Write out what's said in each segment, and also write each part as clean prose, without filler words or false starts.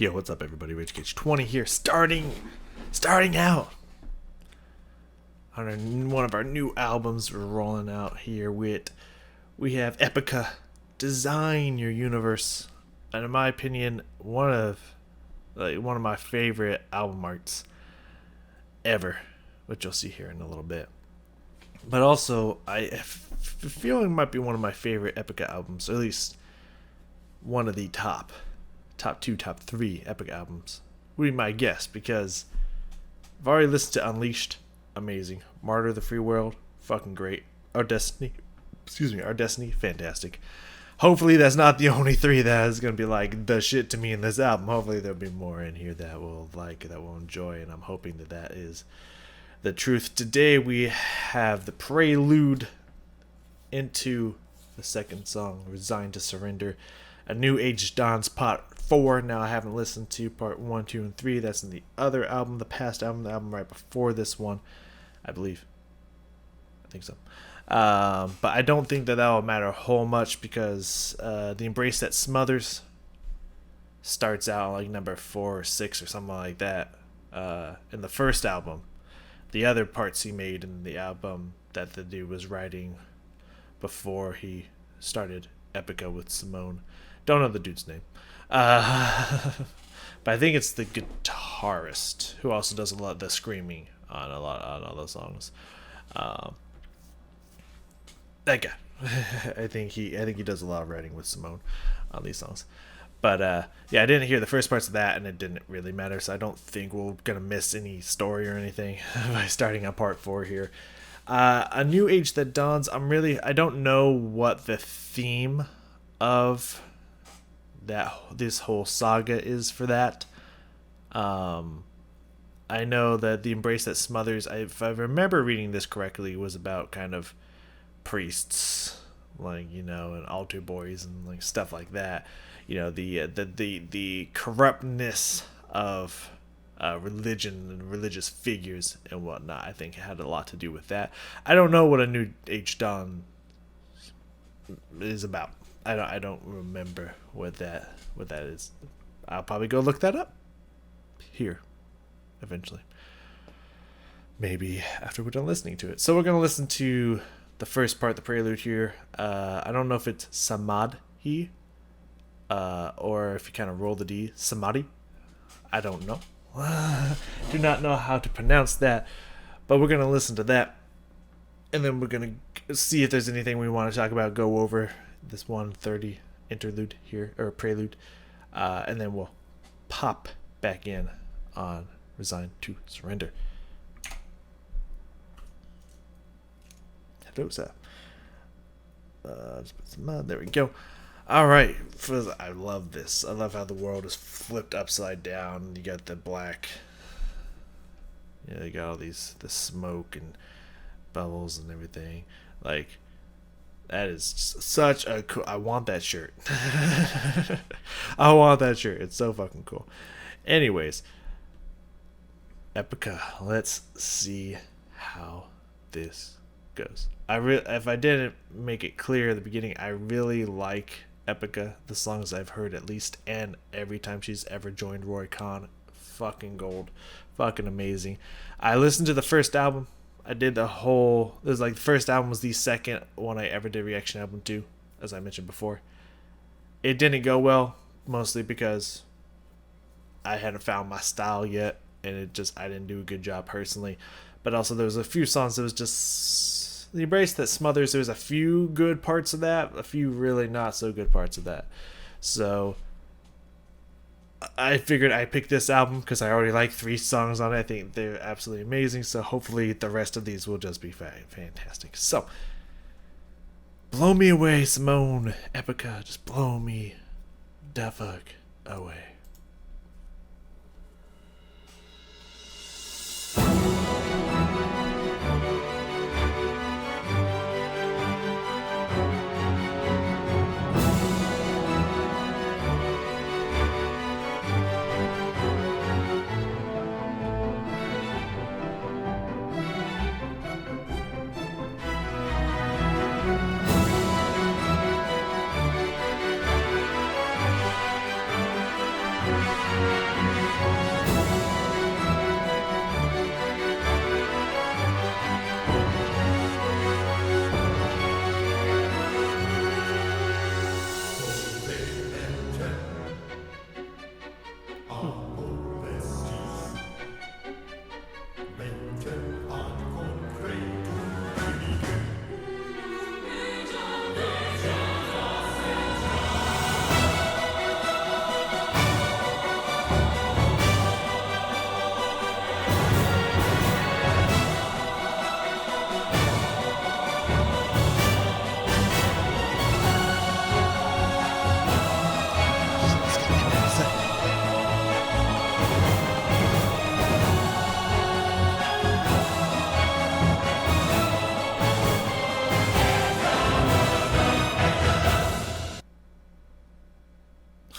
Yo, what's up, everybody? Rage Cage 20 here, starting out on one of our new albums we're rolling out here with. We have Epica, Design Your Universe, and in my opinion, one of my favorite album arts ever, which you'll see here in a little bit. But also, I feel it might be one of my favorite Epica albums, or at least one of the top 2, top 3 Epic albums would be my guess, because I've already listened to Unleashed, amazing. Martyr, The Free World, fucking great. Our Destiny, fantastic. Hopefully that's not the only 3 that is going to be like the shit to me in this album. Hopefully there'll be more in here that will enjoy, and I'm hoping that is the truth. Today we have the Prelude into the second song, Resign to Surrender. A New Age Dawns Part 4. Now, I haven't listened to Part 1, 2, and 3. That's in the other album, the past album, the album right before this one, I believe. I think so. But I don't think that will matter a whole much, because The Embrace That Smothers starts out like number 4 or 6 or something like that in the first album. The other parts he made in the album that the dude was writing before he started Epica with Simone. Don't know the dude's name. But I think it's the guitarist who also does a lot of the screaming on all those songs. That guy. I think he does a lot of writing with Simone on these songs. But yeah, I didn't hear the first parts of that, and it didn't really matter, so I don't think we're gonna miss any story or anything by starting on part 4 here. A New Age That Dawns. I don't know what the theme of this whole saga is for that. I know that The Embrace That Smothers, if I remember reading this correctly, was about kind of priests, like, and altar boys and like stuff like that. The corruptness of religion and religious figures and whatnot. I think it had a lot to do with that. I don't know what A New Age Dawn is about. I don't remember what that is. I'll probably go look that up here eventually. Maybe after we're done listening to it. So we're gonna listen to the first part, the prelude here. I don't know if it's Samadhi, or if you kind of roll the D, Samadhi. I don't know. Do not know how to pronounce that, but we're gonna listen to that, and then we're gonna see if there's anything we want to talk about. Go over this 1:30 interlude here, or prelude, and then we'll pop back in on Resign to Surrender. Hello, sir. Just put some mud. There we go. Alright, I love this. I love how the world is flipped upside down. You got the black, you got all the smoke and bubbles and everything. Like, that is such a cool... I want that shirt. I want that shirt. It's so fucking cool. Anyways, Epica. Let's see how this goes. If I didn't make it clear at the beginning, I really like Epica, the songs I've heard at least, and every time she's ever joined Roy Khan. Fucking gold. Fucking amazing. I listened to the first album. I did the first album was the second one I ever did reaction album to, as I mentioned before. It didn't go well, mostly because I hadn't found my style yet, and I didn't do a good job personally. But also there was a few songs that was just The Embrace That Smothers. There was a few good parts of that, a few really not so good parts of that. So I figured I picked this album because I already like 3 songs on it. I think they're absolutely amazing. So hopefully the rest of these will just be fantastic. So, blow me away, Simone. Epica, just blow me the fuck away.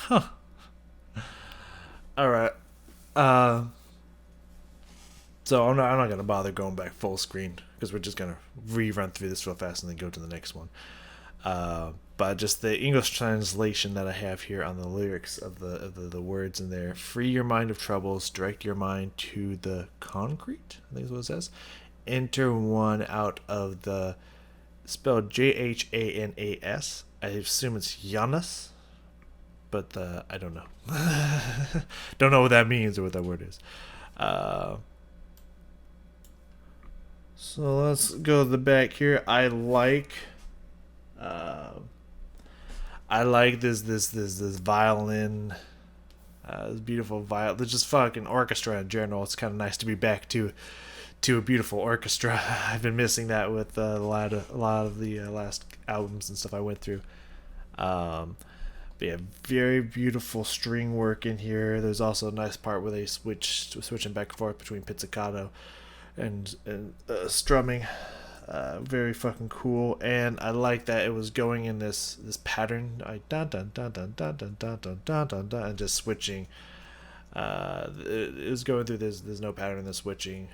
All right. So I'm not gonna bother going back full screen because we're just gonna rerun through this real fast and then go to the next one. But just the English translation that I have here on the lyrics of the words in there. Free your mind of troubles, direct your mind to the concrete, I think is what it says. Enter one out of the, spelled Jhanas. I assume it's Janus, but I don't know. Don't know what that means or what that word is. So let's go to the back here. I like this violin, this beautiful violin. There's just fucking orchestra in general. It's kind of nice to be back to a beautiful orchestra. I've been missing that with a lot of the last albums and stuff I went through. But yeah, very beautiful string work in here. There's also a nice part where they switching back and forth between pizzicato and strumming. Very fucking cool, and I like that it was going in this pattern, like dun dun dun dun dun dun dun dun dun dun dun, and just switching. It was going through this. There's no pattern in the switching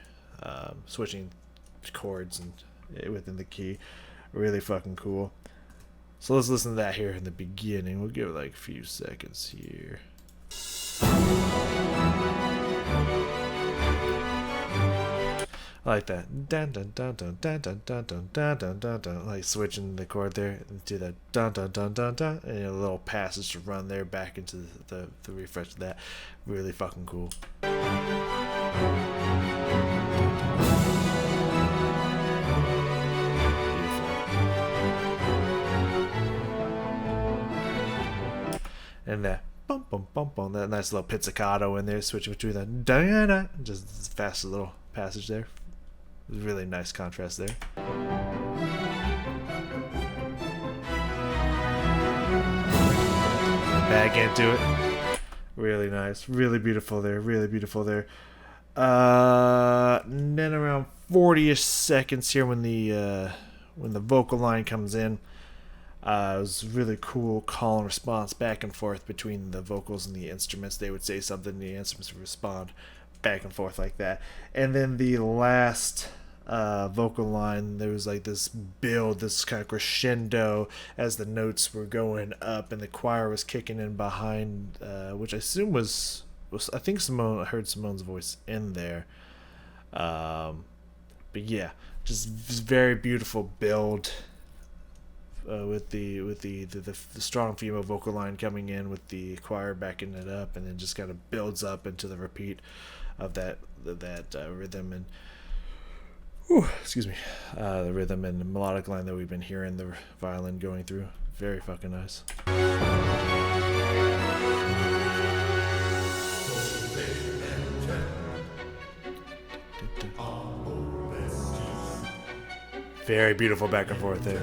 chords and within the key. Really fucking cool. So let's listen to that here in the beginning. We'll give it like a few seconds here. I like that. Dun dun dun dun dun dun dun dun dun dun dun dun. Like switching the chord there into that dun dun dun dun dun, and a little passage to run there back into the refresh of that. Really fucking cool. And that bum bum bum bum, that nice little pizzicato in there, switching between that da, just fast little passage there. Really nice contrast there. Back into it. Really nice. Really beautiful there. Really beautiful there. And then around 40-ish seconds here when the vocal line comes in. It was really cool call and response back and forth between the vocals and the instruments. They would say something, the instruments would respond back and forth like that. And then the last vocal line, there was like this build, this kind of crescendo as the notes were going up and the choir was kicking in behind, which I assume was I think I heard Simone's voice in there. But yeah, just very beautiful build. With the strong female vocal line coming in with the choir backing it up, and then just kind of builds up into the repeat of that rhythm and the rhythm and the melodic line that we've been hearing the violin going through. Very fucking nice. Very beautiful back and forth there.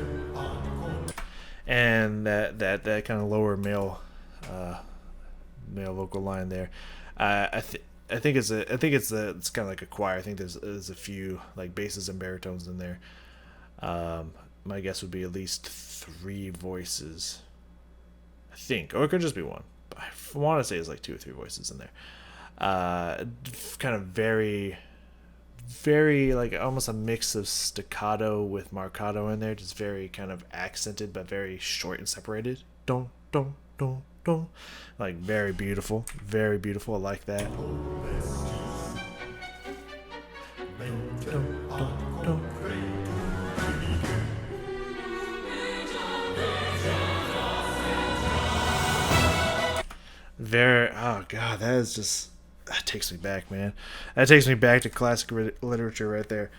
And that kind of lower male vocal line there, I think it's kind of like a choir. I think there's a few like basses and baritones in there. My guess would be at least 3 voices, I think, or it could just be one. But I want to say it's like 2 or 3 voices in there. Kind of very like almost a mix of staccato with marcato in there, just very kind of accented but very short and separated. Don't, like very beautiful, I like that. Oh god, that takes me back, man. That takes me back to classic literature right there.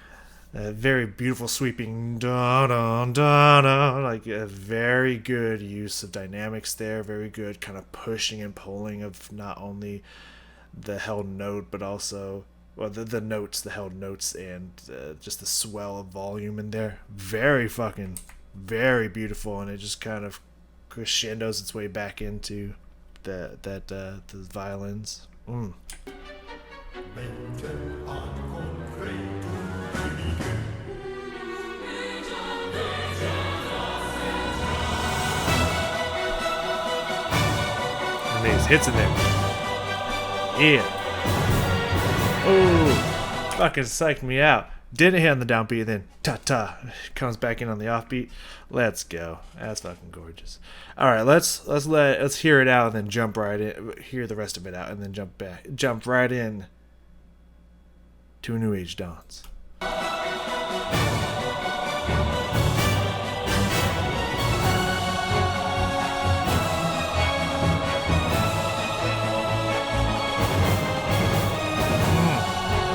Very beautiful sweeping like a very good use of dynamics there. Very good kind of pushing and pulling of not only the held note but also the notes, the held notes, and just the swell of volume in there. Very beautiful, and it just kind of crescendos its way back into the violins. getting these hits in there. Yeah. Oh, fucking psyched me out. Didn't hit on the downbeat, then ta-ta comes back in on the offbeat. Let's go. That's fucking gorgeous. All right, let's hear it out and then jump right in. Hear the rest of it out and then jump right in to A New Age Dawns.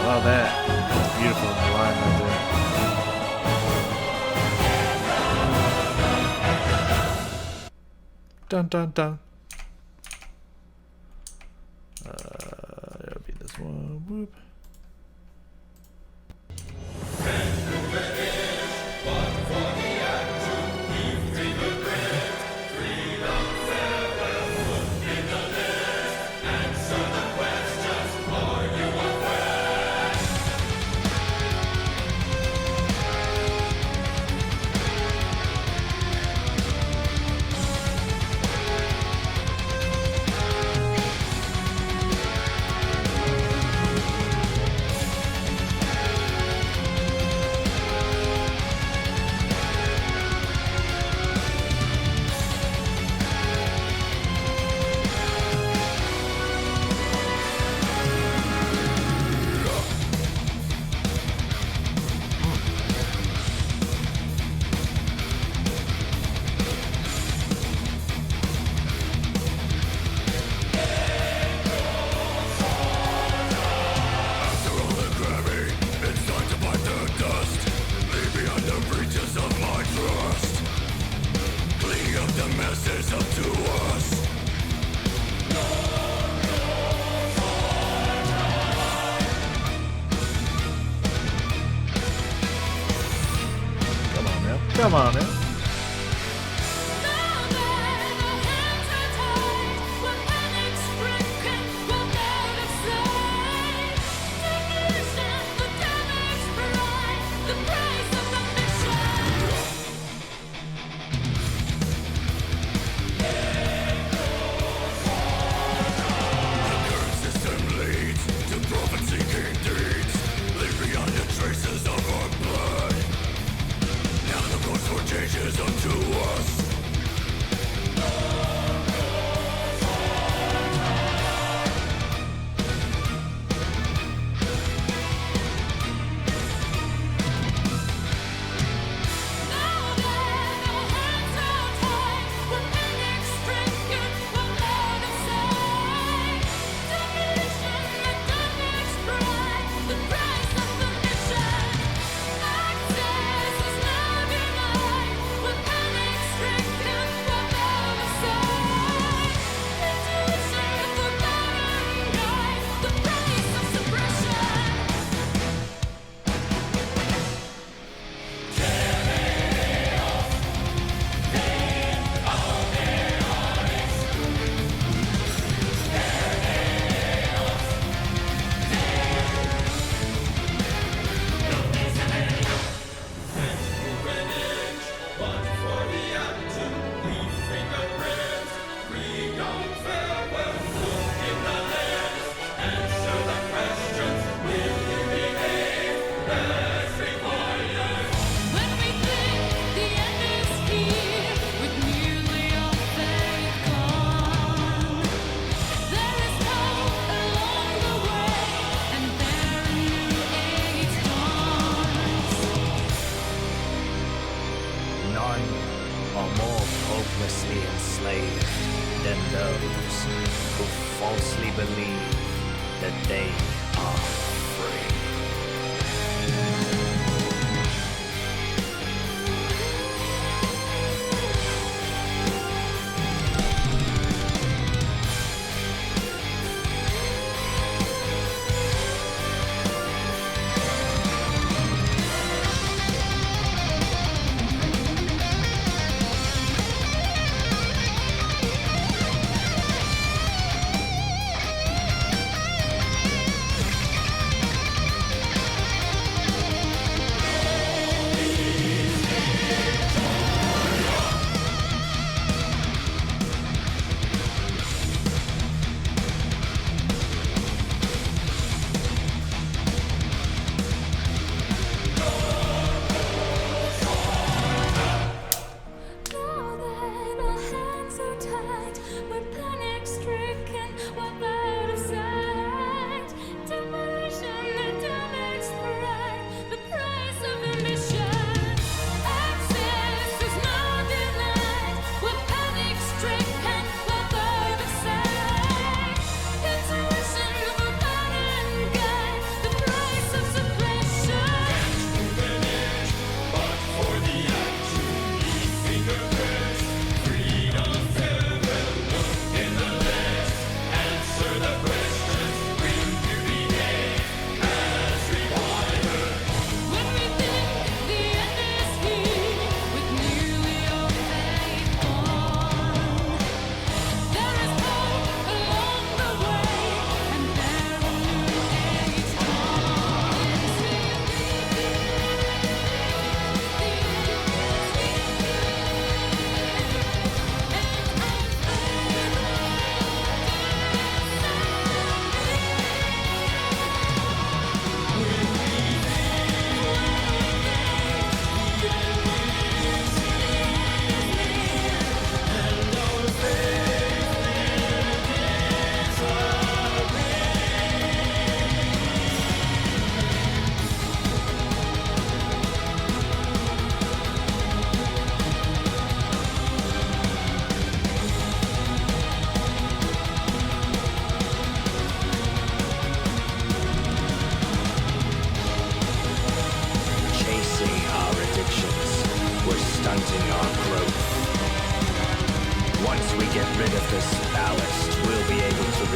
Love that. That's beautiful line right there. Dun dun dun. That'll be this one. Whoop. Come on now.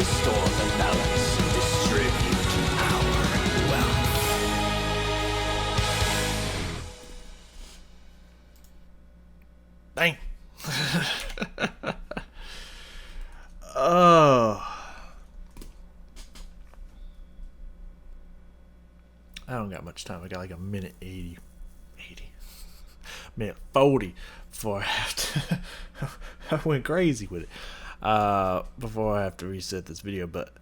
restore the balance, distribute our wealth. Bang. Oh. I don't got much time. I got like a minute 80. Minute 40 before I have to. I went crazy with it. Before I have to reset this video, but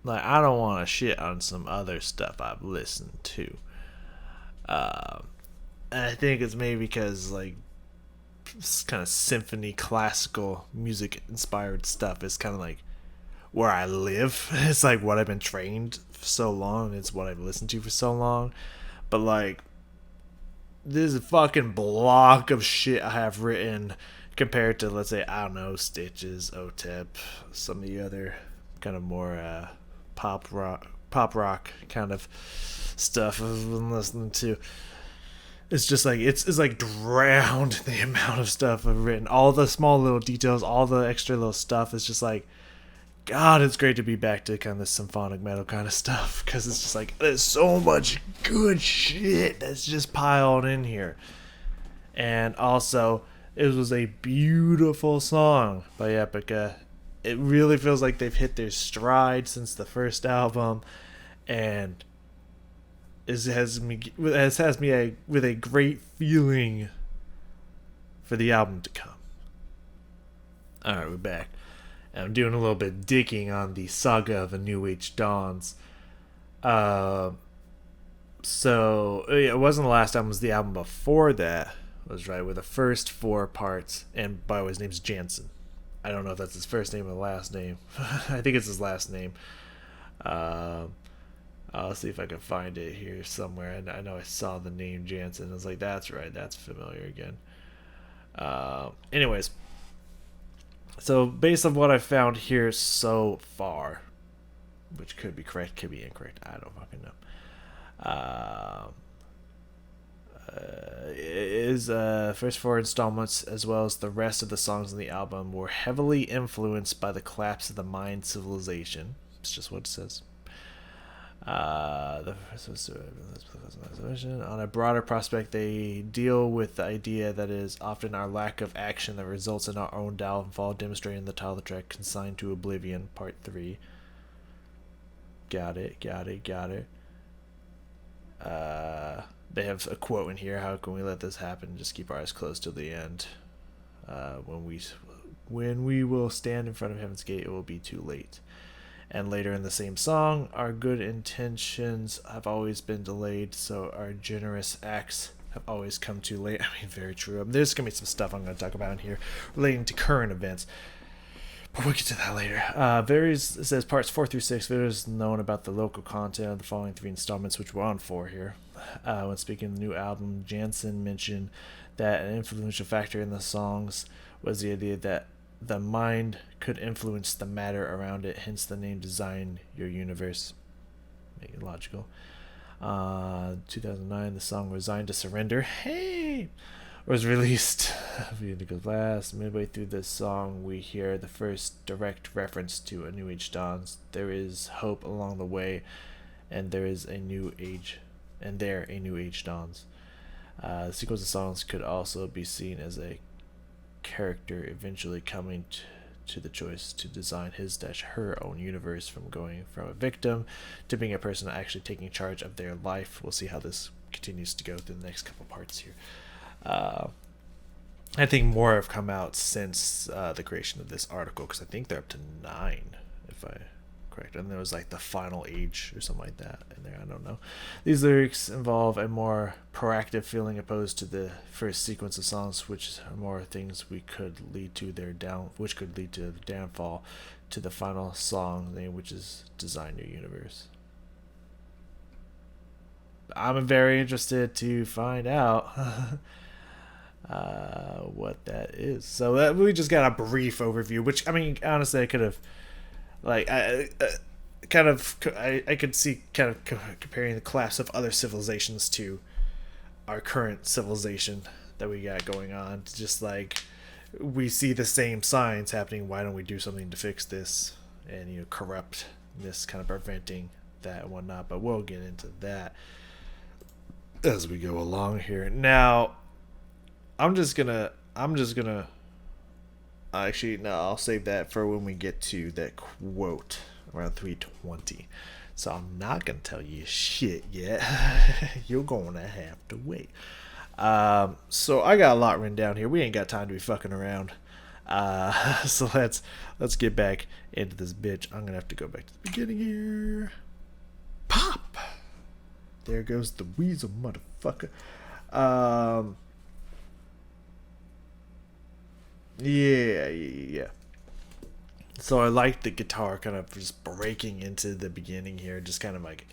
like I don't want to shit on some other stuff I've listened to. And I think it's maybe because like this kind of symphony classical music inspired stuff is kind of like where I live. It's like what I've been trained for so long. It's what I've listened to for so long. But like this fucking block of shit I have written compared to, let's say, I don't know, Stitches, OTEP, some of the other kind of more pop rock kind of stuff I've been listening to. It's just like it's like drowned the amount of stuff I've written. All the small little details, all the extra little stuff. It's just like, God, it's great to be back to kind of this symphonic metal kind of stuff, because it's just like there's so much good shit that's just piled in here. And also, it was a beautiful song by Epica. It really feels like they've hit their stride since the first album, and it has me with a great feeling for the album to come. Alright, we're back. I'm doing a little bit of digging on the Saga of a New Age Dawns. So it wasn't the last album, it was the album before that. Was right, with the first 4 parts. And by the way, his name's Jansen. I don't know if that's his first name or last name. I think it's his last name. I'll see if I can find it here somewhere. I know I saw the name Jansen. I was like, that's right, that's familiar again. Anyways. So, based on what I found here so far, which could be correct, could be incorrect, I don't fucking know. Is first 4 installments, as well as the rest of the songs on the album, were heavily influenced by the collapse of the Mayan civilization. It's just what it says. On a broader prospect, they deal with the idea that it is often our lack of action that results in our own downfall, demonstrating the title track Consigned to Oblivion, Part 3. Got it. They have a quote in here: "How can we let this happen? Just keep our eyes closed till the end. When we will stand in front of Heaven's Gate, it will be too late." And later in the same song, "Our good intentions have always been delayed, so our generous acts have always come too late." I mean, very true. There's going to be some stuff I'm going to talk about in here relating to current events, but we'll get to that later. It says parts 4 through 6. There is known about the local content of the following 3 installments, which we're on 4 here. When speaking of the new album, Jansen mentioned that an influential factor in the songs was the idea that the mind could influence the matter around it, hence the name Design Your Universe. Make it logical. 2009, the song Resign to Surrender was released. Last midway through this song, we hear the first direct reference to a New Age Dawns. There is hope along the way, and there is a new age, and there a New Age Dawns. The sequence of songs could also be seen as a character eventually coming to the choice to design his/her own universe, from going from a victim to being a person actually taking charge of their life. We'll see how this continues to go through the next couple parts here. I think more have come out since the creation of this article, because I think they're up to 9, if I correct. And there was like the final age or something like that in there. I don't know. These lyrics involve a more proactive feeling opposed to the first sequence of songs, which are more things which could lead to the downfall, to the final song name, which is Design Your Universe. I'm very interested to find out what that is. So we just got a brief overview, which, I mean, honestly, I could have, like, I could see kind of comparing the collapse of other civilizations to our current civilization that we got going on. Just like we see the same signs happening. Why don't we do something to fix this and, you know, corrupt this, kind of preventing that and whatnot? But we'll get into that as we go along here. Now, I'm just gonna actually, no, I'll save that for when we get to that quote around 3:20. So I'm not gonna tell you shit yet. You're gonna have to wait. So I got a lot written down here. We ain't got time to be fucking around. So let's get back into this bitch. I'm gonna have to go back to the beginning here. Pop. There goes the weasel, motherfucker. Yeah. So I like the guitar kind of just breaking into the beginning here, just kind of like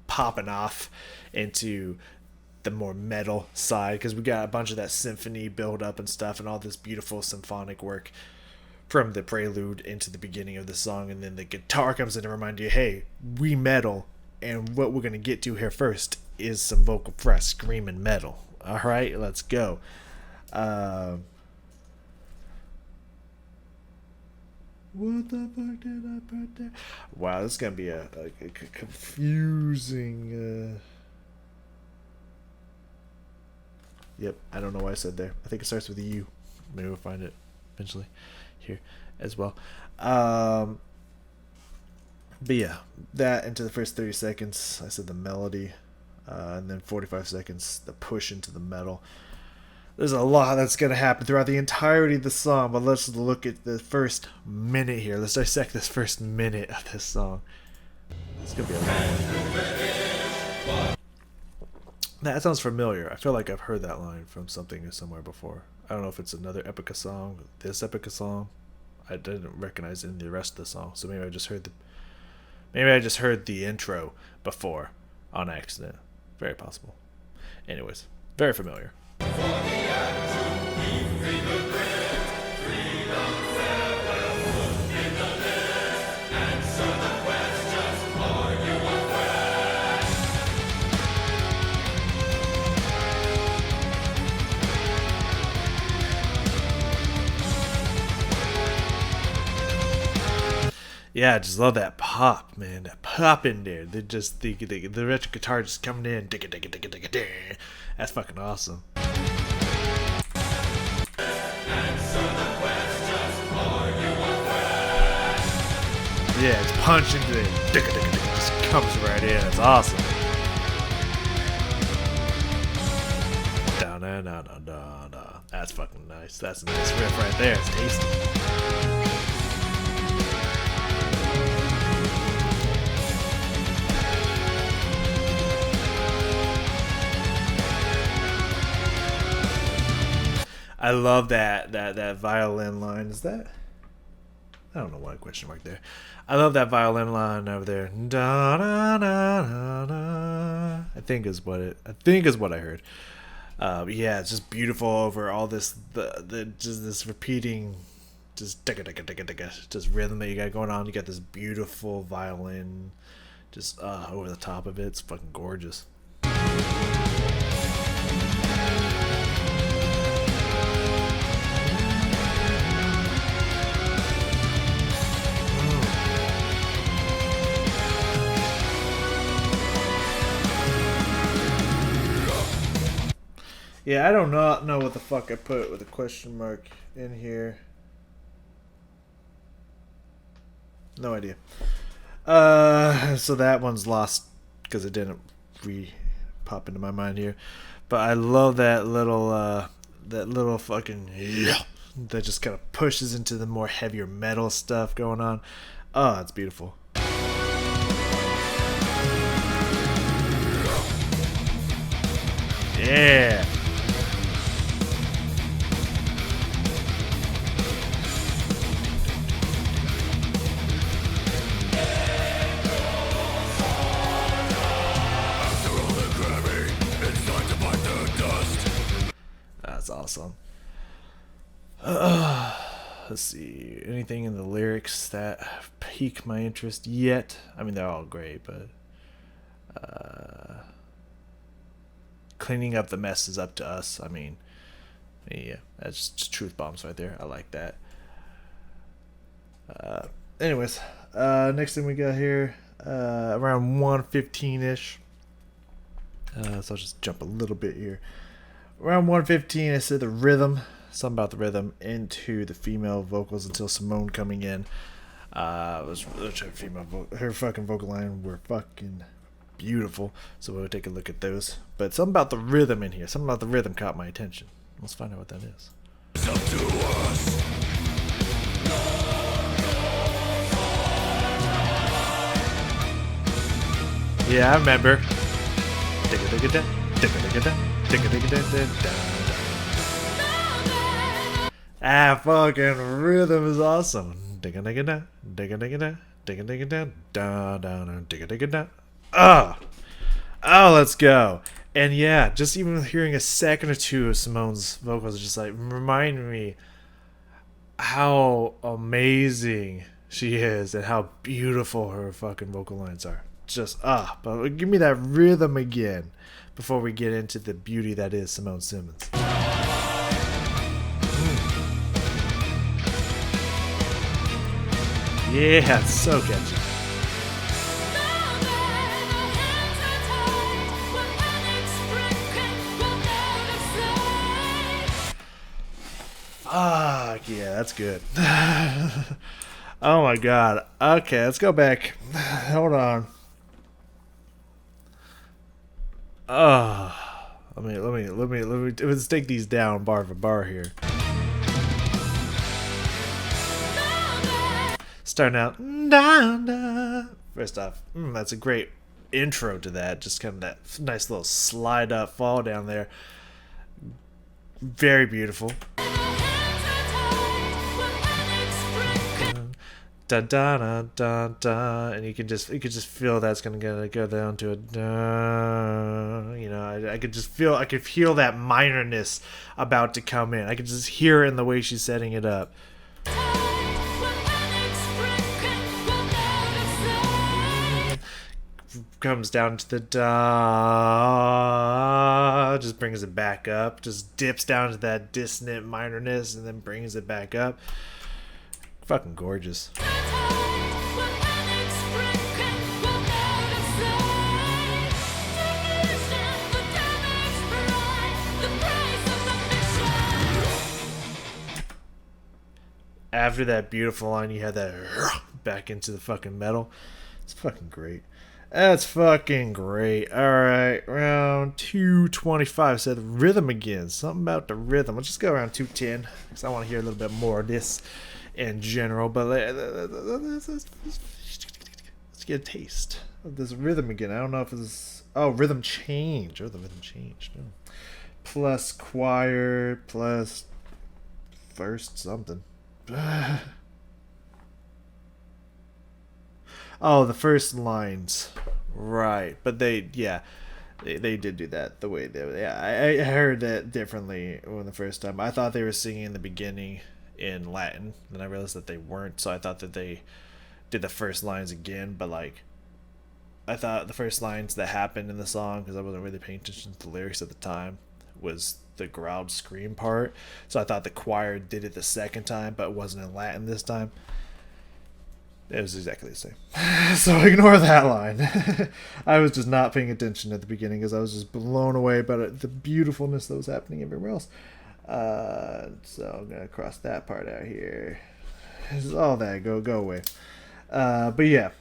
popping off into the more metal side, because we got a bunch of that symphony build up and stuff, and all this beautiful symphonic work from the prelude into the beginning of the song, and then the guitar comes in to remind you, hey, we metal, and what we're gonna get to here first is some vocal fry screaming metal. All right, let's go. What the fuck did I put there? Wow, this is gonna be a confusing. Yep, I don't know why I said there. I think it starts with a U. Maybe we'll find it eventually here as well. But yeah, that into the first 30 seconds, I said the melody, and then 45 seconds, the push into the metal. There's a lot that's going to happen throughout the entirety of the song, but let's look at the first minute here. Let's dissect this first minute of this song. It's going to be a long one. That sounds familiar. I feel like I've heard that line from something or somewhere before. I don't know if it's another Epica song, this Epica song. I didn't recognize it in the rest of the song, so maybe I just heard the intro before on accident. Very possible. Anyways, very familiar. Yeah, I just love that pop, man. That pop in there. The electric guitar just coming in. That's fucking awesome. Yeah, it's punching to it. Just comes right in. It's awesome. Da. That's fucking nice. That's a nice riff right there. It's tasty. I love that violin line. Is that? I don't know why question mark there. I love that violin line over there. Da, da, da, da, da. I think is what I heard. Yeah, it's just beautiful over all this just this repeating just rhythm that you got going on. You got this beautiful violin just over the top of it. It's fucking gorgeous. Yeah, I do not know what the fuck I put with a question mark in here. No idea. So that one's lost because it didn't pop into my mind here. But I love that little fucking yeah that just kind of pushes into the more heavier metal stuff going on. Oh, it's beautiful. Yeah. That's awesome. Let's see. Anything in the lyrics that pique my interest yet? I mean, they're all great, but cleaning up the mess is up to us. I mean, Yeah, that's just truth bombs right there. I like that. Anyways, next thing we got here, around 115-ish. So I'll just jump a little bit here. Around 115, I said the rhythm, something about the rhythm, into the female vocals until Simone coming in. Her fucking vocal line were fucking beautiful. So we'll take a look at those. But something about the rhythm in here, something about the rhythm caught my attention. Let's find out what that is. It's up to us. Yeah, I remember. Ah, fucking rhythm is awesome. Ah, oh, let's go. And yeah, just even hearing a second or two of Simone's vocals is just like remind me how amazing she is and how beautiful her fucking vocal lines are. Just but give me that rhythm again before we get into the beauty that is Simone Simmons. Yeah, it's so catchy. Fuck yeah, that's good. Oh my god. Okay, let's go back. Hold on. Let me let's take these down bar for bar here. Starting out. First off, that's a great intro to that. Just kind of that nice little slide up, fall down there. Very beautiful. Da da da da da, and you could just feel that's gonna go down to a da. You know, I could feel that minorness about to come in. I could just hear it in the way she's setting it up. Comes down to the da, just brings it back up, just dips down to that dissonant minorness, and then brings it back up. Fucking gorgeous. After that beautiful line, you had that back into the fucking metal. It's fucking great. That's fucking great. Alright, round 225. So the rhythm again. Something about the rhythm. Let's just go around 210 because I want to hear a little bit more of this in general. But let's get a taste of this rhythm again. I don't know if it's... Oh, rhythm change. Oh, the rhythm changed. Oh. Plus choir, plus first something. Oh, the first lines, right? But they did do that the way they. Yeah, I heard that differently when the first time. I thought they were singing in the beginning in Latin, then I realized that they weren't. So I thought that they did the first lines again, but like, I thought the first lines that happened in the song, because I wasn't really paying attention to the lyrics at the time, was the growled scream part. So I thought the choir did it the second time, but it wasn't in Latin this time. It was exactly the same. So ignore that line. I was just not paying attention at the beginning because I was just blown away by the beautifulness that was happening everywhere else. So I'm going to cross that part out here. All that, go away. But yeah,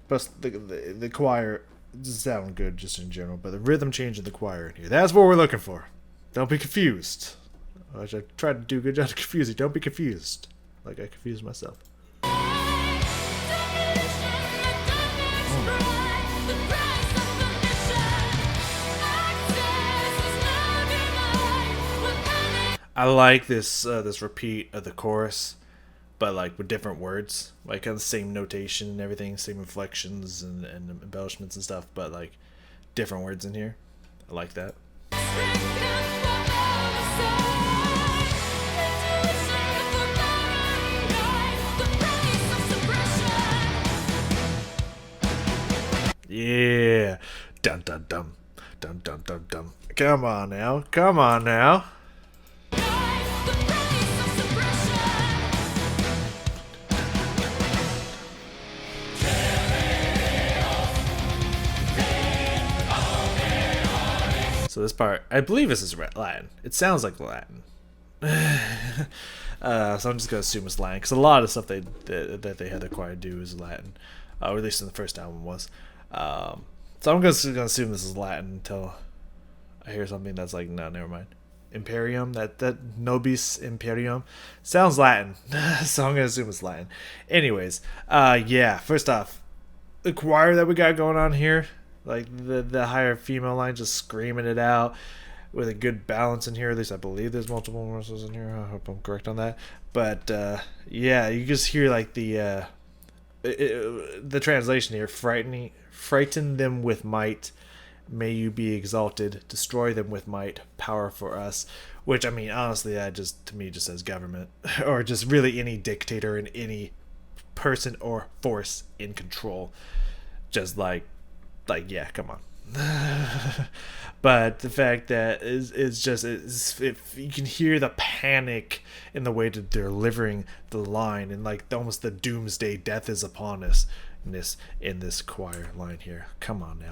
plus the choir sound good just in general, but the rhythm change in the choir in here, that's what we're looking for. Don't be confused. I tried to do a good job of confusing. Don't be confused. Like I confused myself. I like this repeat of the chorus, but like with different words, like on the same notation and everything, same inflections and embellishments and stuff, but like different words in here. I like that. Yeah, dum dum dum, dum dum dum dum. Come on now, come on now. this part, I believe this is Latin. It sounds like Latin. So I'm just gonna assume it's Latin because a lot of stuff that they had the choir do is Latin, or at least in the first album was. So I'm gonna assume this is Latin until I hear something that's like, no, never mind. Imperium, that Nobis Imperium sounds Latin, so I'm gonna assume it's Latin. Anyways, yeah. First off, the choir that we got going on here, like the higher female line, just screaming it out with a good balance in here. At least I believe there's multiple voices in here. I hope I'm correct on that. But yeah, you just hear like the translation here: frighten them with might. May you be exalted, destroy them with might, power for us. Which, I mean, honestly, that just, to me, just says government. Or just really any dictator and any person or force in control. Just like yeah, come on. But the fact that if you can hear the panic in the way that they're delivering the line, and like almost the doomsday death is upon us in this choir line here. Come on now.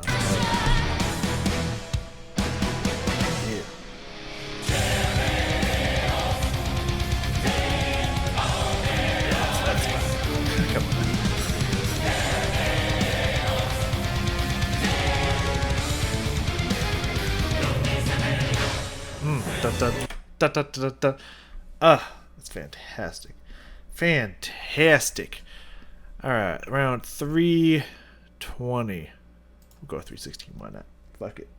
Yeah. That's fine. Come on. That's fantastic. Fantastic. Alright, around 320. We'll go 316, why not? Fuck it.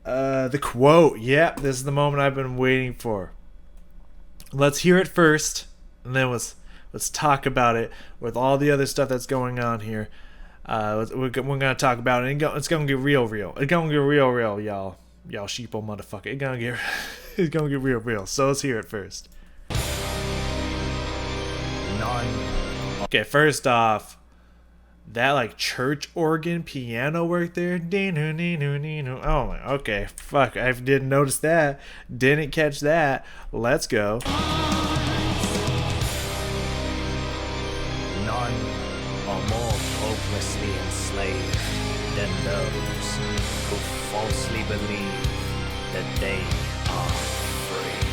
The quote. Yep, this is the moment I've been waiting for. Let's hear it first, and then let's talk about it with all the other stuff that's going on here. We're gonna talk about it. It's gonna get real. It's gonna get real, y'all. Y'all sheeple motherfucker. It's gonna get real. So let's hear it first. Okay, first off, that like church organ piano work there. Oh my, okay, fuck, I didn't notice that. Didn't catch that. Let's go. None are more hopelessly enslaved than those who falsely believe that they are free.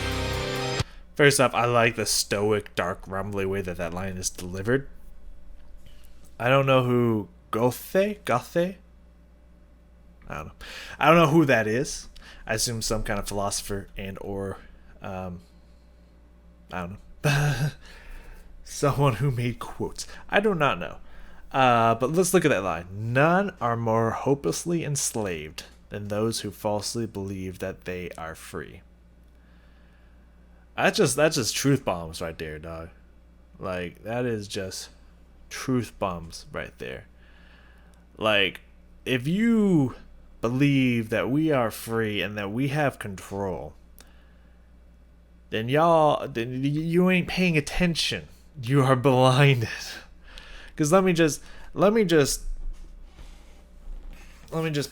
First off, I like the stoic, dark, rumbly way that line is delivered. I don't know who Goethe? I don't know who that is. I assume some kind of philosopher and or I don't know. Someone who made quotes. I do not know. But let's look at that line. None are more hopelessly enslaved than those who falsely believe that they are free. That's just truth bombs right there, dog. Like, that is just truth bombs right there. Like, if you believe that we are free and that we have control, then you ain't paying attention. You are blinded. Because let me just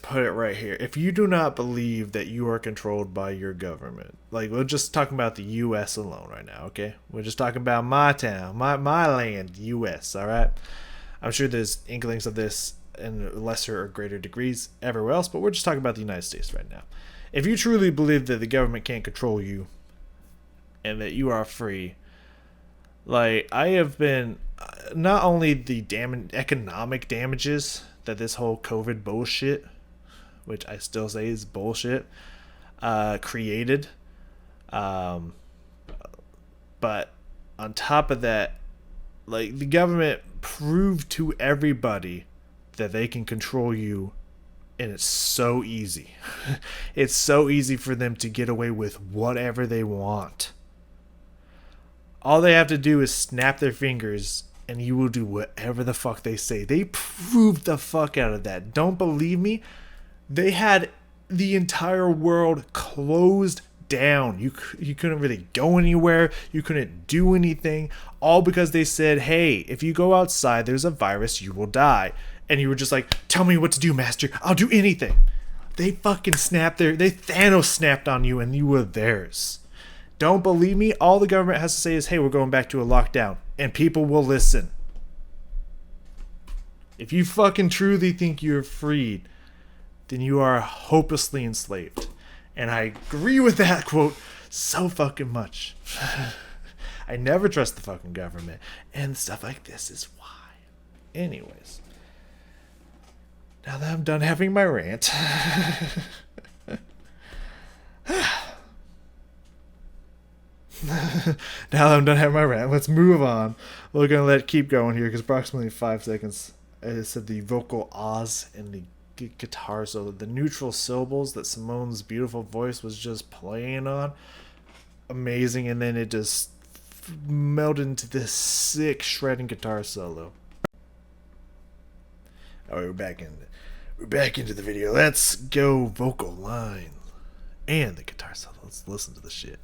put it right here. If you do not believe that you are controlled by your government, like, we're just talking about the U.S. alone right now, okay? We're just talking about my town, my land, U.S., all right? I'm sure there's inklings of this in lesser or greater degrees everywhere else, but we're just talking about the United States right now. If you truly believe that the government can't control you and that you are free, like, I have been, not only the economic damages that this whole COVID bullshit, which I still say is bullshit, created, but on top of that, like, the government proved to everybody that they can control you, and it's so easy. It's so easy for them to get away with whatever they want. All they have to do is snap their fingers and you will do whatever the fuck they say. They proved the fuck out of that. Don't believe me? They had the entire world closed down. You couldn't really go anywhere. You couldn't do anything. All because they said, hey, if you go outside, there's a virus, you will die. And you were just like, tell me what to do, master. I'll do anything. They fucking they Thanos snapped on you and you were theirs. Don't believe me? All the government has to say is, hey, we're going back to a lockdown. And people will listen. If you fucking truly think you're freed, then you are hopelessly enslaved. And I agree with that quote so fucking much. I never trust the fucking government. And stuff like this is why. Anyways. Now that I'm done having my rant. Now that I'm done having my rant, let's move on. We're gonna keep going here because approximately 5 seconds. I said the vocal ahs and the guitar solo, the neutral syllables that Simone's beautiful voice was just playing on, amazing, and then it just melded into this sick shredding guitar solo. Alright, we're back into the video. Let's go vocal lines and the guitar solo. Let's listen to the shit.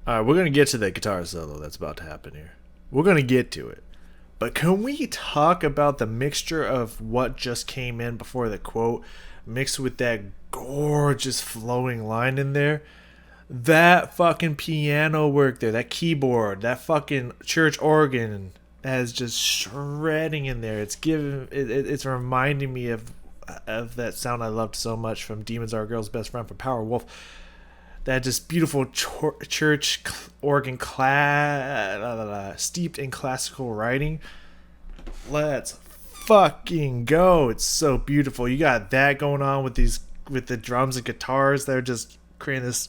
Alright, we're going to get to the guitar solo that's about to happen here. We're going to get to it. But can we talk about the mixture of what just came in before the quote mixed with that gorgeous flowing line in there? That fucking piano work there, that keyboard, that fucking church organ is just shredding in there. It's reminding me of that sound I loved so much from Demons Are a Girl's Best Friend from Power Wolf. That just beautiful church organ steeped in classical writing. Let's fucking go. It's so beautiful. You got that going on with the drums and guitars. They're just creating this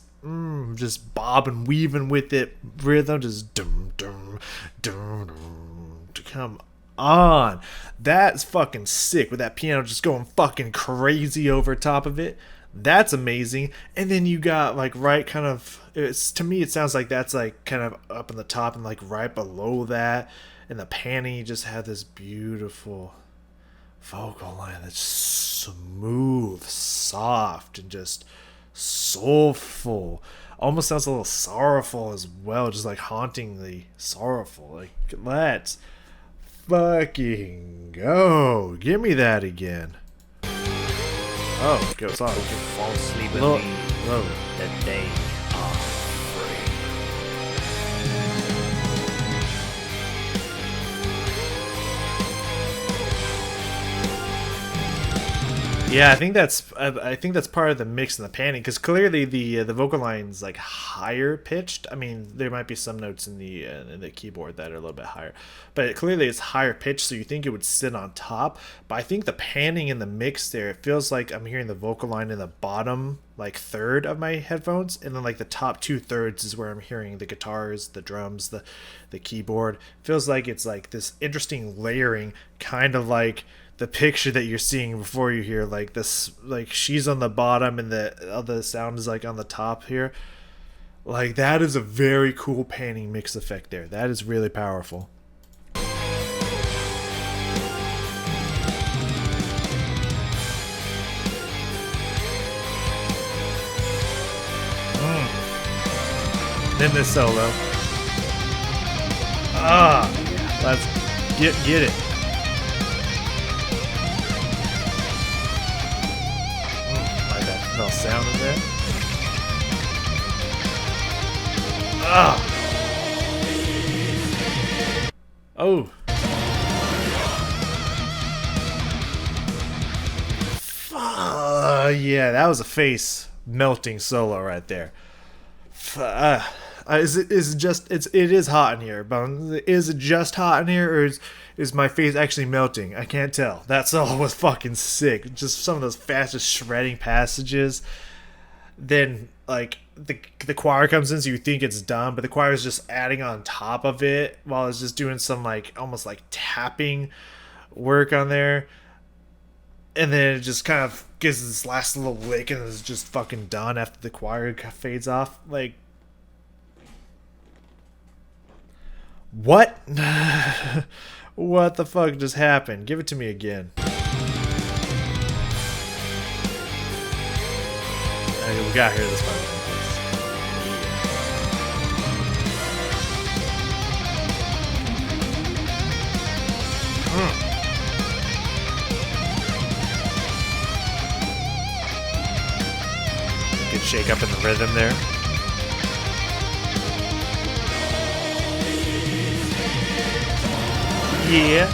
just bobbing, weaving with it rhythm. Just dum dum dum dum. Come on. That's fucking sick with that piano just going fucking crazy over top of it. That's amazing. And then you got like right kind of, to me it sounds like that's like kind of up in the top and like right below that, and the panning, you just have this beautiful vocal line that's smooth, soft, and just soulful. Almost sounds a little sorrowful as well, just like hauntingly sorrowful. Like, let's fucking go. Give me that again. Oh, it goes on. Who falsely believe that they are free. Yeah, I think that's part of the mix and the panning, because clearly the vocal line's like higher pitched. I mean, there might be some notes in the keyboard that are a little bit higher, but clearly it's higher pitched, so you think it would sit on top. But I think the panning in the mix there, it feels like I'm hearing the vocal line in the bottom like third of my headphones, and then like the top 2/3 is where I'm hearing the guitars, the drums, the keyboard. It feels like it's like this interesting layering, kind of like the picture that you're seeing before you hear like this, like she's on the bottom and the other sound is like on the top here. Like, that is a very cool panning mix effect there. That is really powerful. Then the solo. Let's get it. Like that sound in there. Oh. Yeah, that was a face melting solo right there. It is hot in here, but is it just hot in here, or is my face actually melting? I can't tell. That solo was fucking sick. Just some of those fastest shredding passages. Then like the choir comes in, so you think it's done, but the choir is just adding on top of it while it's just doing some like almost like tapping work on there. And then it just kind of gives this last little lick and it's just fucking done after the choir fades off. Like, what? What the fuck just happened? Give it to me again. Okay, we gotta hear this part. shake up in the rhythm there. Yeah.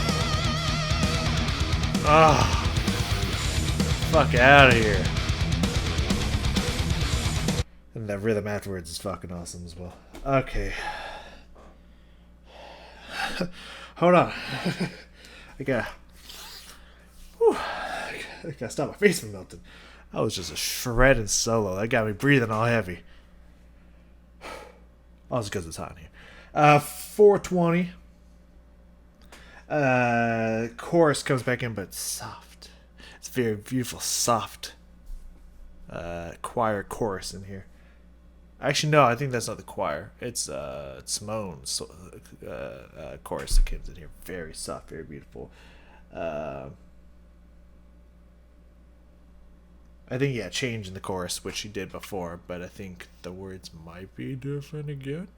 Ah. Fuck out of here. And that rhythm afterwards is fucking awesome as well. Okay. Hold on. I gotta stop my face from melting. That was just a shredding solo. That got me breathing all heavy. Oh, it's because it's hot in here. 420. Chorus comes back in, but soft. It's very beautiful, soft choir chorus in here. Actually, no, I think that's not the choir. It's Simone's chorus that comes in here. Very soft, very beautiful. I think, yeah, change in the chorus, which she did before, but I think the words might be different again.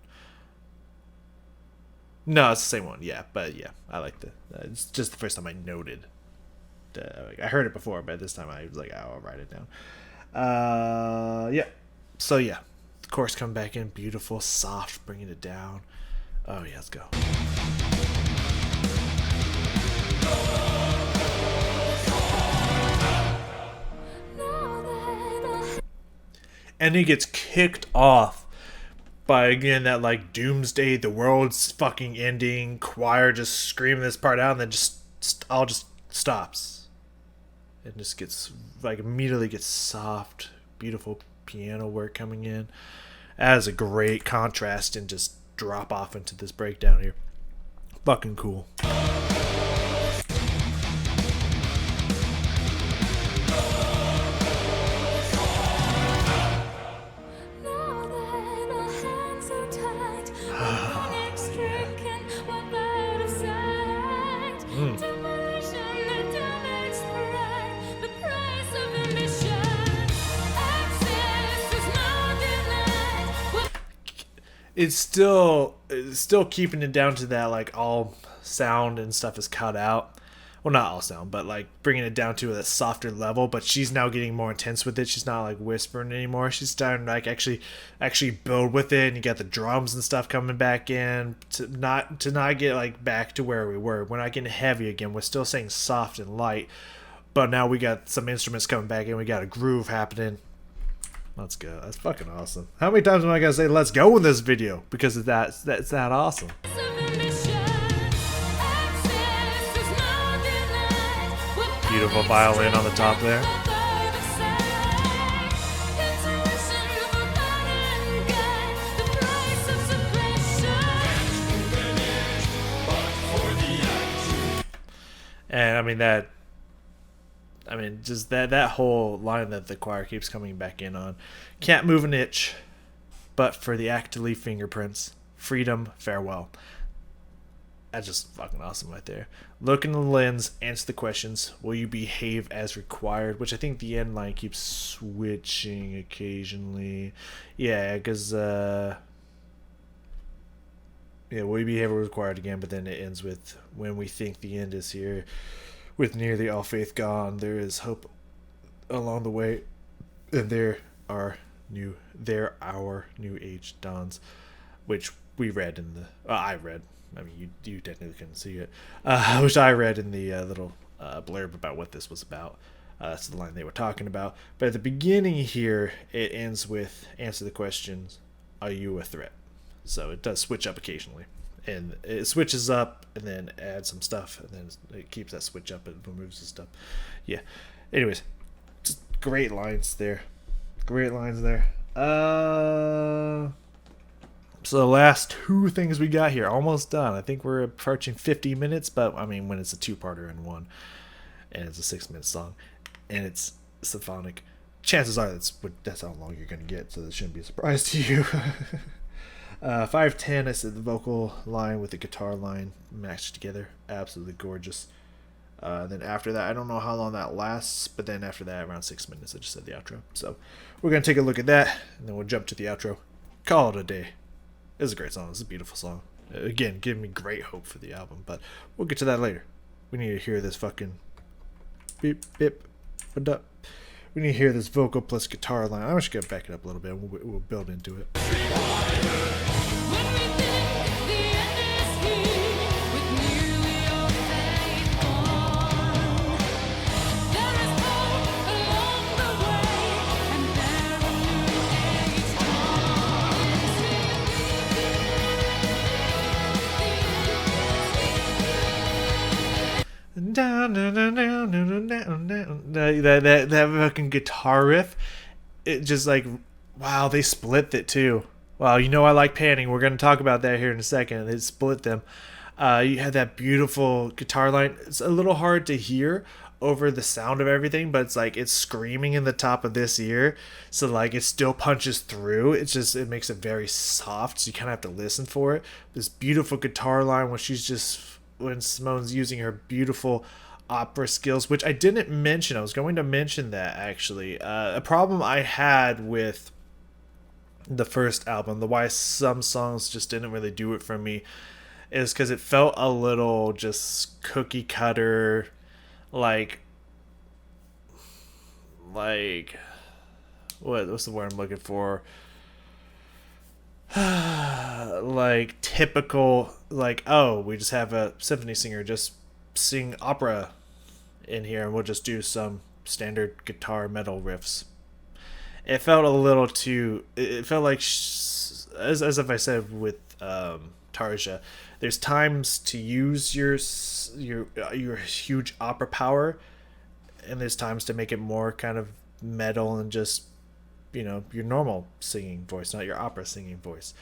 No, it's the same one, yeah, but yeah, I like the. It's just the first time I noted. I heard it before, but this time I was like, oh, I'll write it down. Yeah. So yeah, the chorus come back in, beautiful, soft, bringing it down. Oh yeah, let's go. And he gets kicked off by, again, that like doomsday, the world's fucking ending, choir just screaming this part out, and then all just stops. It just gets, like, immediately gets soft, beautiful piano work coming in. As a great contrast, and just drop off into this breakdown here. Fucking cool. It's still keeping it down to that, like, all sound and stuff is cut out. Well, not all sound, but like bringing it down to a softer level. But she's now getting more intense with it. She's not like whispering anymore. She's starting to like actually build with it. And you got the drums and stuff coming back in to not get like back to where we were. We're not getting heavy again. We're still saying soft and light, but now we got some instruments coming back in. We got a groove happening. Let's go. That's fucking awesome. How many times am I gonna say let's go in this video? Because of that, that's that awesome. Beautiful violin on the top there. And I mean, just that whole line that the choir keeps coming back in on. Can't move an itch, but for the act to leave fingerprints. Freedom, farewell. That's just fucking awesome right there. Look in the lens, answer the questions. Will you behave as required? Which I think the end line keeps switching occasionally. Yeah, because, yeah, will you behave as required again? But then it ends with, when we think the end is here. With nearly all faith gone, there is hope along the way, and our new age dawns, which we read in the. I read. I mean, you technically couldn't see it, which I read in the little blurb about what this was about. That's the line they were talking about. But at the beginning here, it ends with answer the questions: are you a threat? So it does switch up occasionally. And it switches up and then adds some stuff, and then it keeps that switch up and removes the stuff. Yeah. Anyways, just great lines there. Great lines there. So the last two things we got here, almost done. I think we're approaching 50 minutes, but I mean, when it's a two-parter in one, and it's a 6-minute song, and it's symphonic, chances are that's how long you're going to get, so this shouldn't be a surprise to you. 5:10, I said the vocal line with the guitar line matched together. Absolutely gorgeous. Then after that, I don't know how long that lasts, but then after that, around 6 minutes, I just said the outro. So we're going to take a look at that, and then we'll jump to the outro. Call it a day. It's a great song. It's a beautiful song. Again, giving me great hope for the album, but we'll get to that later. We need to hear this fucking beep, beep, what up. we need to hear this vocal plus guitar line. I'm just gonna back it up a little bit. We'll build into it. That fucking guitar riff, it just like, wow, they split it too. Wow, you know I like panning. We're gonna talk about that here in a second. They split them. You had that beautiful guitar line. It's a little hard to hear over the sound of everything, but it's like it's screaming in the top of this ear, so like it still punches through. It's just, it makes it very soft, so you kind of have to listen for it. This beautiful guitar line when Simone's using her beautiful opera skills, which I didn't mention. I was going to mention that actually. A problem I had with the first album, the why some songs just didn't really do it for me, is because it felt a little just cookie cutter, like what's the word I'm looking for? Like typical, like, oh, we just have a symphony singer just sing opera in here and we'll just do some standard guitar metal riffs. It felt a little too, it felt like as if I said with Tarja, there's times to use your huge opera power, and there's times to make it more kind of metal and just, you know, your normal singing voice, not your opera singing voice.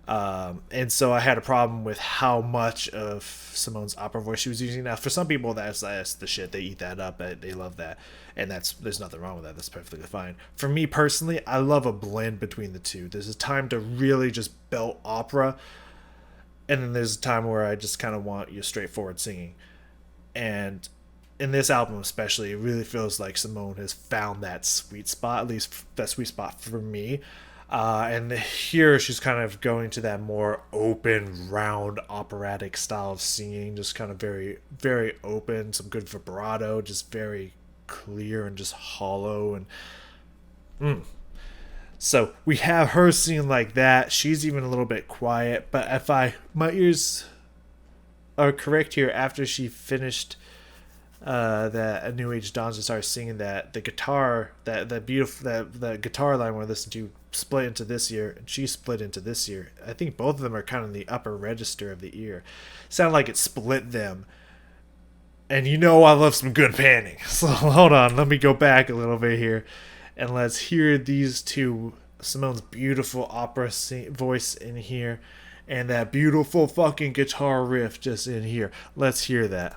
And so I had a problem with how much of Simone's opera voice she was using. Now, for some people, that's the shit. They eat that up. They love that. And there's nothing wrong with that. That's perfectly fine. For me personally, I love a blend between the two. There's a time to really just belt opera, and then there's a time where I just kind of want you straightforward singing. And in this album especially, it really feels like Simone has found that sweet spot, at least that sweet spot for me. And here she's kind of going to that more open, round, operatic style of singing, just kind of very, very open, some good vibrato, just very clear and just hollow. And so we have her singing like that. She's even a little bit quiet, but if my ears are correct here, after she finished that A New Age Dawns and started singing that, the guitar, that beautiful, that guitar line we listened to split into this ear, and she split into this ear. I think both of them are kind of in the upper register of the ear. Sound like it split them. And you know I love some good panning. So hold on, let me go back a little bit here, and let's hear these two, Simone's beautiful opera voice in here, and that beautiful fucking guitar riff just in here. Let's hear that.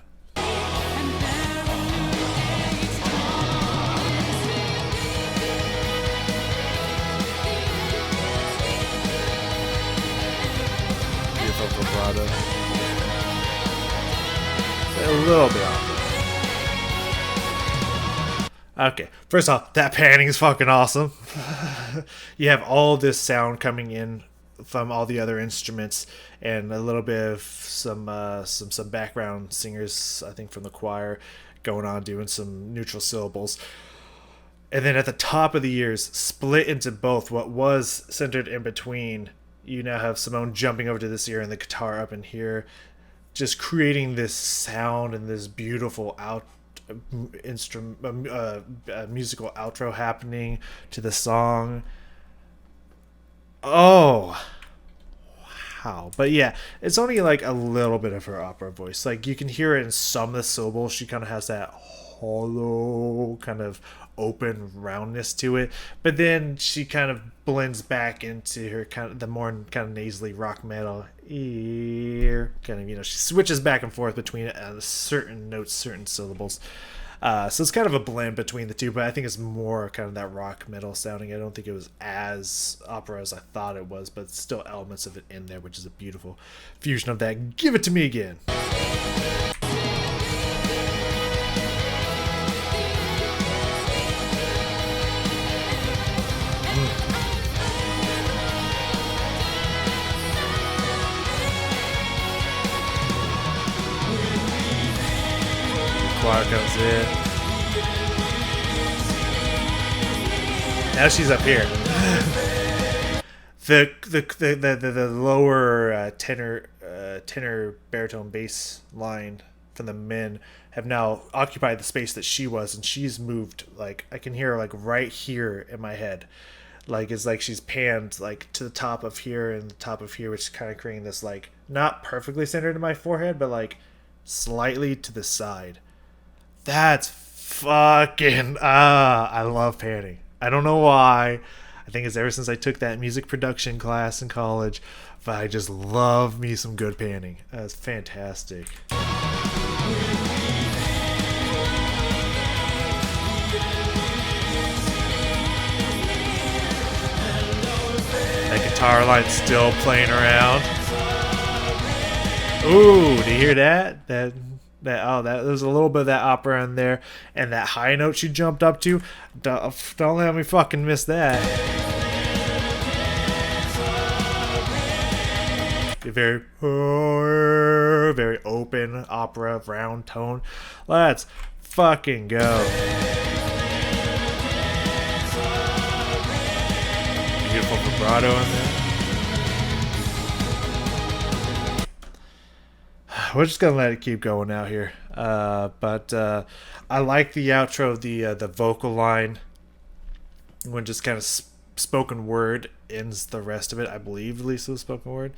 Vibrato. A little bit off. Okay, first off, that panning is fucking awesome. You have all this sound coming in from all the other instruments, and a little bit of some background singers, I think from the choir, going on doing some neutral syllables. And then at the top of the ears, split into both. What was centered in between, you now have Simone jumping over to this ear and the guitar up in here, just creating this sound and this beautiful musical outro happening to the song. Oh, wow. But yeah, it's only like a little bit of her opera voice. Like you can hear it in some of the syllables. She kind of has that hollow kind of open roundness to it, but then she kind of blends back into her kind of the more kind of nasally rock metal ear kind of, you know, she switches back and forth between certain notes, certain syllables. So it's kind of a blend between the two, but I think it's more kind of that rock metal sounding. I don't think it was as opera as I thought it was, but still elements of it in there, which is a beautiful fusion of that. Give it to me again. Choir comes in. Now she's up here. The lower tenor baritone bass line from the men have now occupied the space that she was, and she's moved, like I can hear her like right here in my head. Like it's like she's panned like to the top of here and the top of here, which is kind of creating this like not perfectly centered in my forehead, but like slightly to the side. That's fucking I love panning. I don't know why. I think it's ever since I took that music production class in college, but I just love me some good panning. That's fantastic. That guitar line's still playing around. Ooh, do you hear that? There was a little bit of that opera in there, and that high note she jumped up to. Don't let me fucking miss that. A very open opera round tone. Let's fucking go. Beautiful vibrato in there. We're just gonna let it keep going out here. But I like the outro, the vocal line when just kind of spoken word ends the rest of it. I believe at least it was spoken word.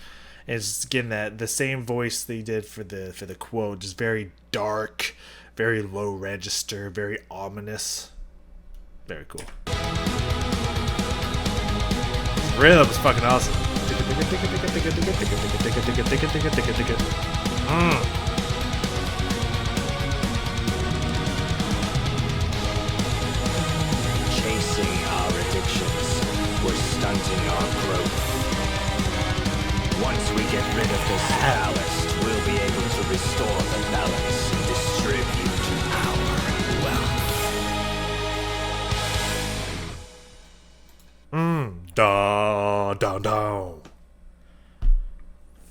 And it's just again that the same voice they did for the quote, just very dark, very low register, very ominous. Very cool. Rhythm is fucking awesome. Chasing our addictions, we're stunting our growth. Once we get rid of this ballast, we'll be able to restore the balance and distribute our wealth. Da da da.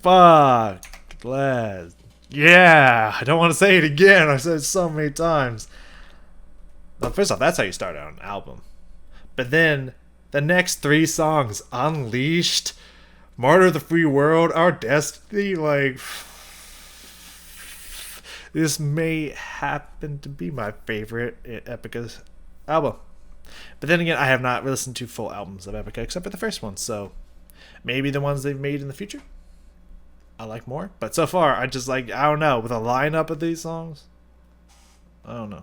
Fuck. Glad. Yeah, I don't want to say it again. I've said it so many times. Well, first off, that's how you start out an album. But then the next 3 songs, Unleashed, Martyr of the Free World, Our Destiny, like this may happen to be my favorite Epica's album. But then again, I have not listened to full albums of Epica except for the first one, so maybe the ones they've made in the future I like more. But so far, I just like, I don't know, with a lineup of these songs, I don't know.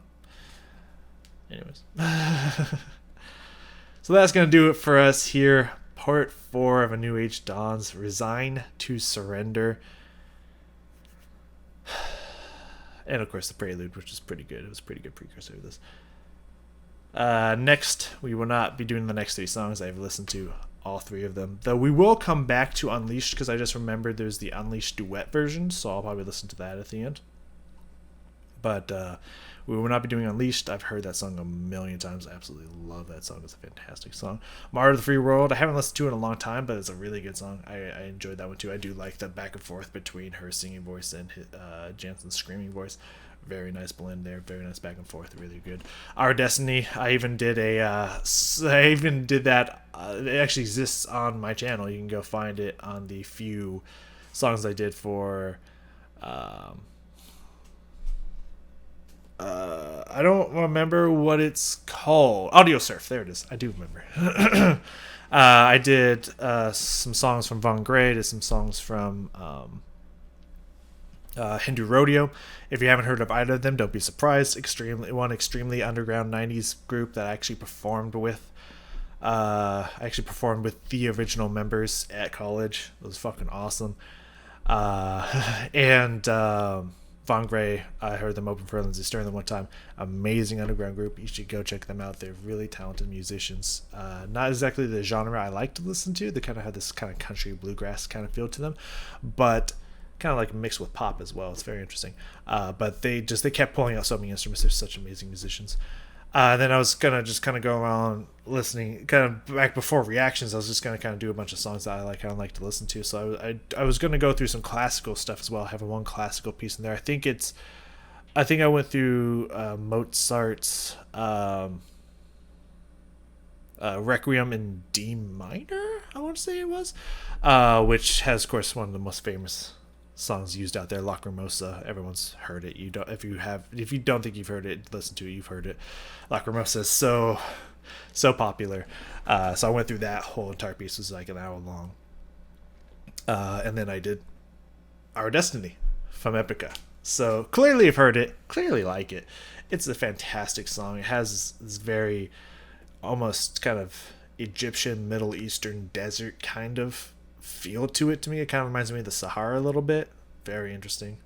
Anyways. So that's going to do it for us here. Part 4 of A New Age Dawns. Resign to Surrender. And of course the Prelude, which is pretty good. It was a pretty good precursor to this. Next, we will not be doing the next 3 songs. I've listened to all 3 of them. Though we will come back to Unleashed, because I just remembered there's the Unleashed duet version, so I'll probably listen to that at the end. But we will not be doing Unleashed. I've heard that song a million times. I absolutely love that song. It's a fantastic song. Martyr of the Free World, I haven't listened to it in a long time, but it's a really good song. I enjoyed that one too. I do like the back and forth between her singing voice and Jansen's screaming voice. Very nice blend there. Very nice back and forth. Really good. Our Destiny. I even did that. It actually exists on my channel. You can go find it on the few songs I did for. I don't remember what it's called. Audio Surf. There it is. I do remember. I did some songs from Von Gray. Did some songs from. Hindu Rodeo. If you haven't heard of either of them, don't be surprised. Extremely underground 90s group that I actually performed with. I actually performed with the original members at college. It was fucking awesome. And Von Gray, I heard them open for Lindsay Stern one time. Amazing underground group. You should go check them out. They're really talented musicians. Not exactly the genre I like to listen to. They kind of have this kind of country bluegrass kind of feel to them, but kind of like mixed with pop as well. It's very interesting. But they kept pulling out so many instruments. They're such amazing musicians. Then I was gonna just kind of go around listening, kind of back before reactions. I was just gonna kind of do a bunch of songs that I kind of like to listen to. So I was gonna go through some classical stuff as well. I have one classical piece in there. I think I went through Mozart's Requiem in D minor, I want to say it was, which has, of course, one of the most famous songs used out there, Lacrimosa. Everyone's heard it. You don't, if you don't think you've heard it, listen to it. You've heard it. Lacrimosa is so popular. So I went through that whole entire piece. It was like an hour long. And then I did Our Destiny from Epica. So clearly you've heard it, clearly like it. It's a fantastic song. It has this very almost kind of Egyptian, Middle Eastern desert kind of feel to it to me. It kind of reminds me of the Sahara a little bit. Very interesting.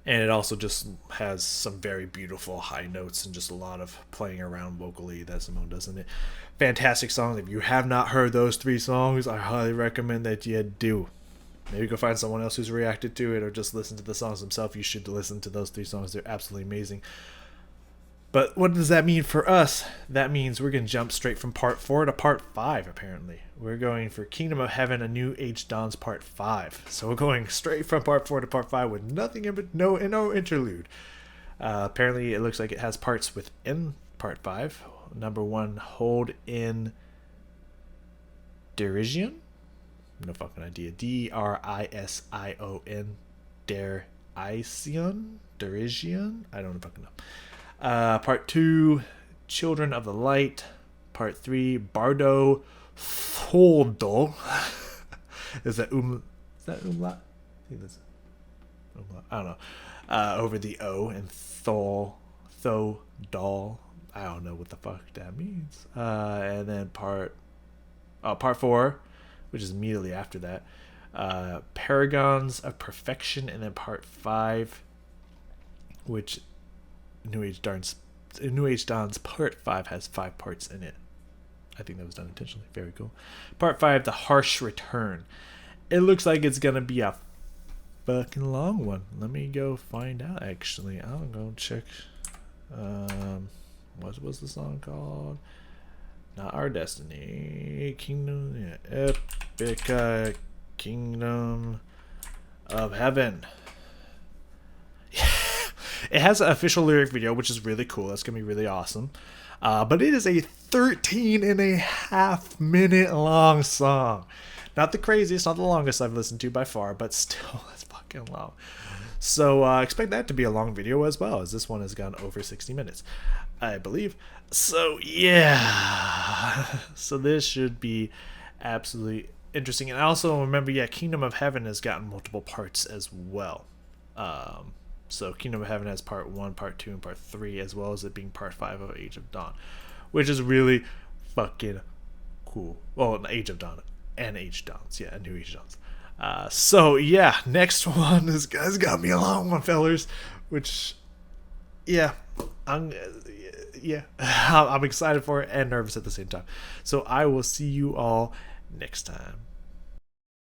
And it also just has some very beautiful high notes and just a lot of playing around vocally that Simone does in it. Fantastic song. If you have not heard those 3 songs, I highly recommend that you do. Maybe go find someone else who's reacted to it or just listen to the songs themselves. You should listen to those 3 songs. They're absolutely amazing. But what does that mean for us? That means we're going to jump straight from part 4 to part 5, apparently. We're going for Kingdom of Heaven, A New Age Dawns part 5. So we're going straight from part 4 to part 5 with nothing in, but no interlude. Apparently it looks like it has parts within part 5. Number 1, Hold in Derision. No fucking idea. Drision. Derision. I don't fucking know. Part 2, Children of the Light. Part 3, Bardo Foldo. Is that umlaut? I think that's umlaut. I don't know. Over the O, and Thodol. I don't know what the fuck that means. And then part 4, which is immediately after that, Paragons of Perfection, and then part 5, which New Age Dawns part 5 has 5 parts in it. I think that was done intentionally. Very cool. Part 5, The Harsh Return. It looks like it's gonna be a fucking long one. Let me go find out. Actually, I'll go check. What was the song called? Not Our Destiny. Kingdom. Yeah, Epica. Kingdom of Heaven. It has an official lyric video, which is really cool. That's going to be really awesome. But it is a 13.5 minute long song. Not the craziest, not the longest I've listened to by far, but still, that's fucking long. So expect that to be a long video as well, as this one has gone over 60 minutes, I believe. So yeah. So this should be absolutely interesting. And also remember, yeah, Kingdom of Heaven has gotten multiple parts as well. So Kingdom of Heaven has part 1, part 2, and part 3, as well as it being part 5 of Age of Dawn, which is really fucking cool. Well, Age of Dawn and Age Dawns. Yeah, New Age Dawns. So yeah, next one is got me a long one, fellers. Which, yeah, I'm excited for it and nervous at the same time. So I will see you all next time.